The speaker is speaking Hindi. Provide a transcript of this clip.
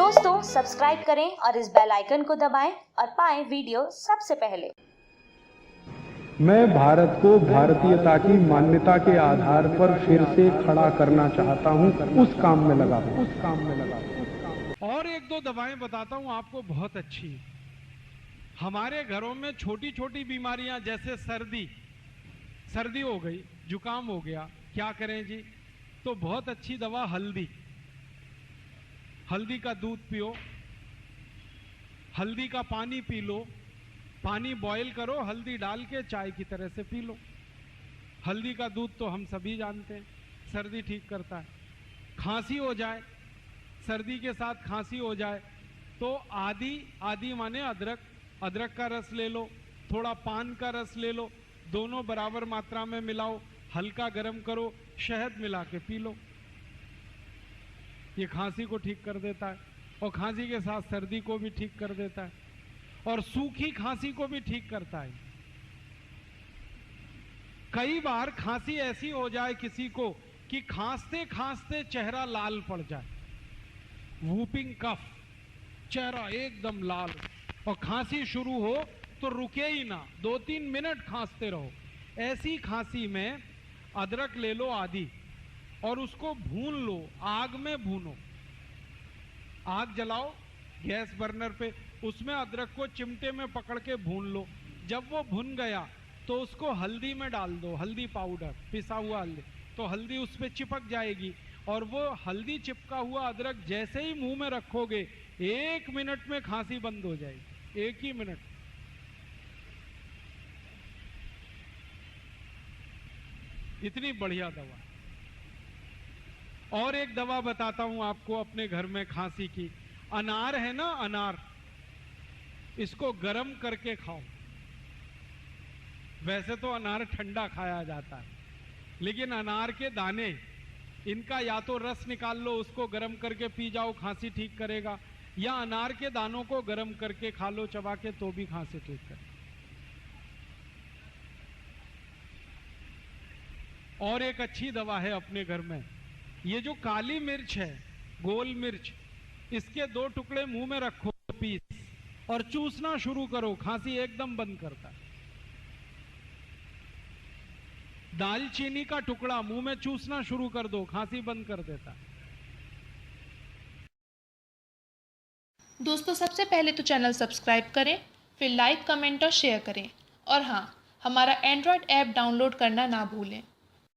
दोस्तों सब्सक्राइब करें और इस बेल आइकन को दबाएं और पाएं वीडियो सबसे पहले। मैं भारत को भारतीयता की मान्यता के आधार पर फिर से खड़ा करना चाहता हूं, उस काम में लगा हूं। और एक दो दवाएं बताता हूं आपको, बहुत अच्छी। हमारे घरों में छोटी छोटी बीमारियां जैसे सर्दी हो गई, जुकाम हो गया, क्या करें जी? तो बहुत अच्छी दवा हल्दी का दूध पियो, हल्दी का पानी पी लो, पानी बॉईल करो, हल्दी डाल के चाय की तरह से पी लो। हल्दी का दूध तो हम सभी जानते हैं, सर्दी ठीक करता है। खांसी हो जाए, सर्दी के साथ खांसी हो जाए तो आदी माने अदरक का रस ले लो, थोड़ा पान का रस ले लो, दोनों बराबर मात्रा में मिलाओ, हल्का गर्म करो, शहद मिला के पी लो। ये खांसी को ठीक कर देता है और खांसी के साथ सर्दी को भी ठीक कर देता है और सूखी खांसी को भी ठीक करता है। कई बार खांसी ऐसी हो जाए किसी को कि खांसते खांसते चेहरा लाल पड़ जाए, वूपिंग कफ, चेहरा एकदम लाल, और खांसी शुरू हो तो रुके ही ना, 2-3 मिनट खांसते रहो। ऐसी खांसी में अदरक ले लो आधी और उसको भून लो, आग में भूनो। आग जलाओ गैस बर्नर पे, उसमें अदरक को चिमटे में पकड़ के भून लो। जब वो भुन गया तो उसको हल्दी में डाल दो, हल्दी पाउडर, पिसा हुआ हल्दी, तो हल्दी उस पर चिपक जाएगी और वो हल्दी चिपका हुआ अदरक जैसे ही मुंह में रखोगे 1 मिनट में खांसी बंद हो जाएगी, 1 ही मिनट। इतनी बढ़िया दवा। और एक दवा बताता हूं आपको अपने घर में खांसी की। अनार है ना, अनार, इसको गर्म करके खाओ। वैसे तो अनार ठंडा खाया जाता है, लेकिन अनार के दाने, इनका या तो रस निकाल लो, उसको गर्म करके पी जाओ, खांसी ठीक करेगा, या अनार के दानों को गर्म करके खा लो चबा के, तो भी खांसी ठीक करेगा। और एक अच्छी दवा है अपने घर में, ये जो काली मिर्च है, गोल मिर्च, इसके 2 टुकड़े मुंह में रखो, पीस, और चूसना शुरू करो, खांसी एकदम बंद करता है। दालचीनी का टुकड़ा मुंह में चूसना शुरू कर दो, खांसी बंद कर देता है। दोस्तों सबसे पहले तो चैनल सब्सक्राइब करें, फिर लाइक, कमेंट और शेयर करें, और हाँ, हमारा एंड्रॉयड ऐप डाउनलोड करना ना भूलें।